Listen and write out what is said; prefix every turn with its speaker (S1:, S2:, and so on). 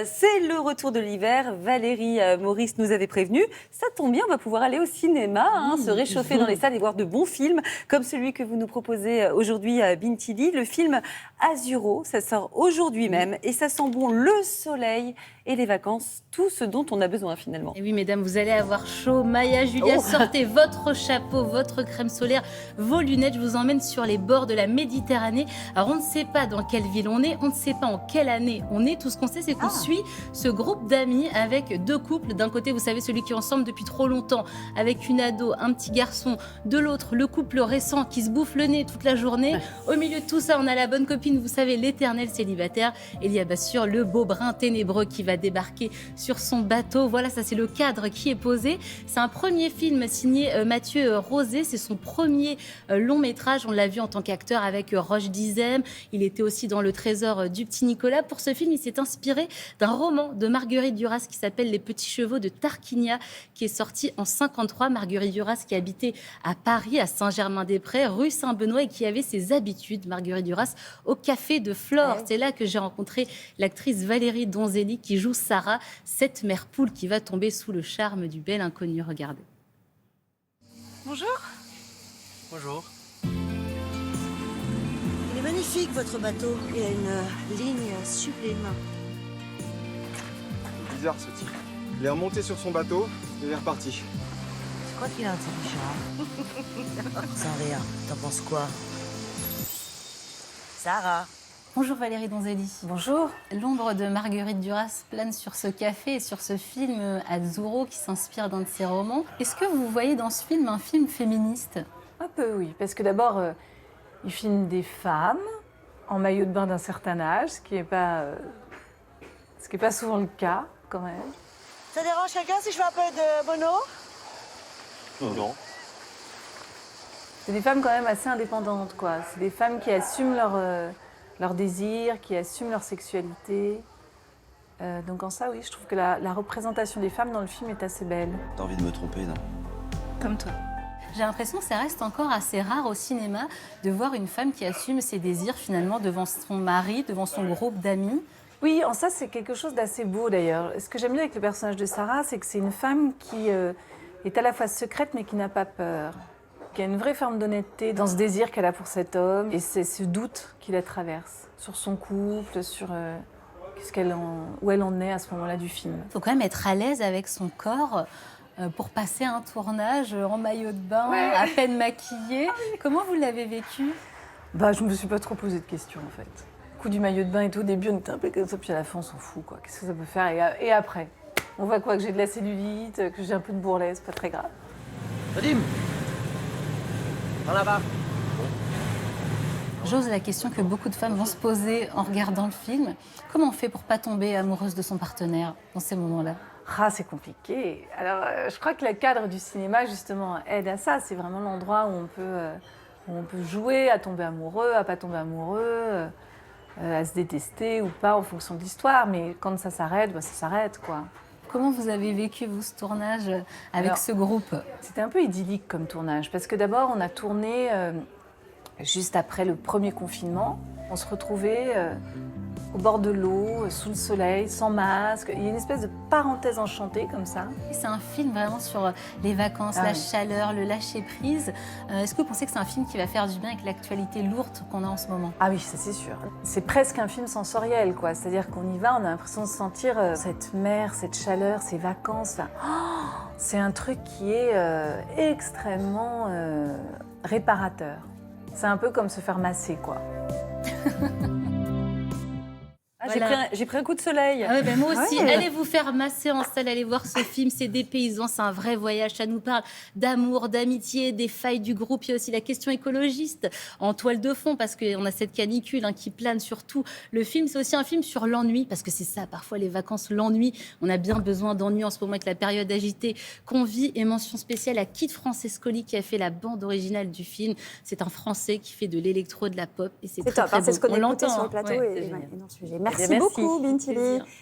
S1: C'est le retour de l'hiver. Valérie Maurice nous avait prévenu. Ça tombe bien, on va pouvoir aller au cinéma, se réchauffer dans les salles et voir de bons films, comme celui que vous nous proposez aujourd'hui à Bintili. Le film Azuro, ça sort aujourd'hui même et ça sent bon le soleil et les vacances, tout ce dont on a besoin finalement.
S2: Et oui, mesdames, vous allez avoir chaud. Maya, Julia, sortez votre chapeau, votre crème solaire, vos lunettes. Je vous emmène sur les bords de la Méditerranée. Alors, on ne sait pas dans quelle ville on est, on ne sait pas en quelle année on est. Tout ce qu'on sait, c'est qu'on suit ce groupe d'amis avec deux couples. D'un côté, vous savez, celui qui est ensemble depuis trop longtemps, avec une ado, un petit garçon. De l'autre, le couple récent qui se bouffe le nez toute la journée. Au milieu de tout ça, on a la bonne copine, vous savez, l'éternel célibataire. Et il y a bien sûr le beau brun ténébreux qui va débarquer sur son bateau. Voilà, ça c'est le cadre qui est posé. C'est un premier film signé Mathieu Rosé. C'est son premier long métrage. On l'a vu en tant qu'acteur avec Roche Dizem. Il était aussi dans Le Trésor du Petit Nicolas. Pour ce film, il s'est inspiré d'un roman de Marguerite Duras qui s'appelle Les Petits Chevaux de Tarquinia, qui est sorti en 1953. Marguerite Duras qui habitait à Paris, à Saint-Germain-des-Prés, rue Saint-Benoît, et qui avait ses habitudes, Marguerite Duras, au Café de Flore. C'est là que j'ai rencontré l'actrice Valérie Donzelli qui joue Sarah, cette mère poule qui va tomber sous le charme du bel inconnu. Regardez.
S3: Bonjour.
S4: Bonjour.
S3: Il est magnifique votre bateau. Il a une ligne sublime.
S4: Bizarre ce type. Il est remonté sur son bateau et il est reparti.
S3: Je crois qu'il est intelligent. Sans rire, t'en penses quoi? Sarah.
S2: Bonjour Valérie Donzelli.
S5: Bonjour.
S2: L'ombre de Marguerite Duras plane sur ce café et sur ce film Azzurro qui s'inspire d'un de ses romans. Est-ce que vous voyez dans ce film un film féministe?
S5: Un peu, oui. Parce que d'abord, il filme des femmes en maillot de bain d'un certain âge, ce qui n'est pas souvent le cas, quand même.
S3: Ça dérange quelqu'un si je fais un peu de Bono?
S4: Non.
S5: C'est des femmes quand même assez indépendantes, quoi. C'est des femmes qui assument leur désir, qui assument leur sexualité. Donc en ça, oui, je trouve que la représentation des femmes dans le film est assez belle.
S6: T'as envie de me tromper, non?
S5: Comme toi.
S2: J'ai l'impression que ça reste encore assez rare au cinéma de voir une femme qui assume ses désirs finalement devant son mari, devant son groupe d'amis.
S5: Oui, en ça, c'est quelque chose d'assez beau d'ailleurs. Ce que j'aime bien avec le personnage de Sarah, c'est que c'est une femme qui est à la fois secrète mais qui n'a pas peur, qui a une vraie forme d'honnêteté dans ce désir qu'elle a pour cet homme et c'est ce doute qui la traverse sur son couple, sur où elle en est à ce moment-là du film.
S2: Il faut quand même être à l'aise avec son corps pour passer un tournage en maillot de bain, à peine maquillée. Comment vous l'avez vécu?
S5: Je me suis pas trop posé de questions en fait. Le coup du maillot de bain et tout, au début on était un peu comme ça, puis à la fin on s'en fout quoi. Qu'est-ce que ça peut faire et après? On voit quoi? Que j'ai de la cellulite, que j'ai un peu de bourrelet, c'est pas très grave.
S6: Vadim! En là-bas!
S2: J'ose la question que beaucoup de femmes vont se poser en regardant le film. Comment on fait pour pas tomber amoureuse de son partenaire dans ces moments-là?
S5: C'est compliqué. Alors, je crois que le cadre du cinéma, justement, aide à ça. C'est vraiment l'endroit où on peut jouer à tomber amoureux, à pas tomber amoureux, à se détester ou pas en fonction de l'histoire. Mais quand ça s'arrête, ça s'arrête, quoi.
S2: Comment vous avez vécu, vous, ce tournage avec ce groupe?
S5: C'était un peu idyllique comme tournage. Parce que d'abord, on a tourné juste après le premier confinement. On se retrouvait au bord de l'eau, sous le soleil, sans masque. Il y a une espèce de parenthèse enchantée comme ça.
S2: C'est un film vraiment sur les vacances, la chaleur, le lâcher-prise. Est-ce que vous pensez que c'est un film qui va faire du bien avec l'actualité lourde qu'on a en ce moment?
S5: Ah oui, ça c'est sûr. C'est presque un film sensoriel, quoi. C'est-à-dire qu'on y va, on a l'impression de sentir cette mer, cette chaleur, ces vacances. Là. C'est un truc qui est extrêmement réparateur. C'est un peu comme se faire masser, quoi.
S2: Voilà.
S1: J'ai pris un coup de soleil.
S2: Moi aussi, allez vous faire masser en salle, allez voir ce film, c'est dépaysant, c'est un vrai voyage, ça nous parle d'amour, d'amitié, des failles du groupe, il y a aussi la question écologiste en toile de fond, parce qu'on a cette canicule qui plane sur tout le film, c'est aussi un film sur l'ennui, parce que c'est ça, parfois les vacances, l'ennui, on a bien besoin d'ennui en ce moment avec la période agitée qu'on vit, et mention spéciale à Kid Francescoli qui a fait la bande originale du film, c'est un Français qui fait de l'électro, de la pop, et c'est très,
S7: top,
S2: très beau.
S7: c'est ce qu'on
S2: On
S7: a écouté
S2: l'entend,
S7: sur le plateau
S2: c'est
S7: et
S2: génial.
S7: dans le sujet. Merci
S1: Merci.
S7: beaucoup, Bintili.
S2: Plaisir.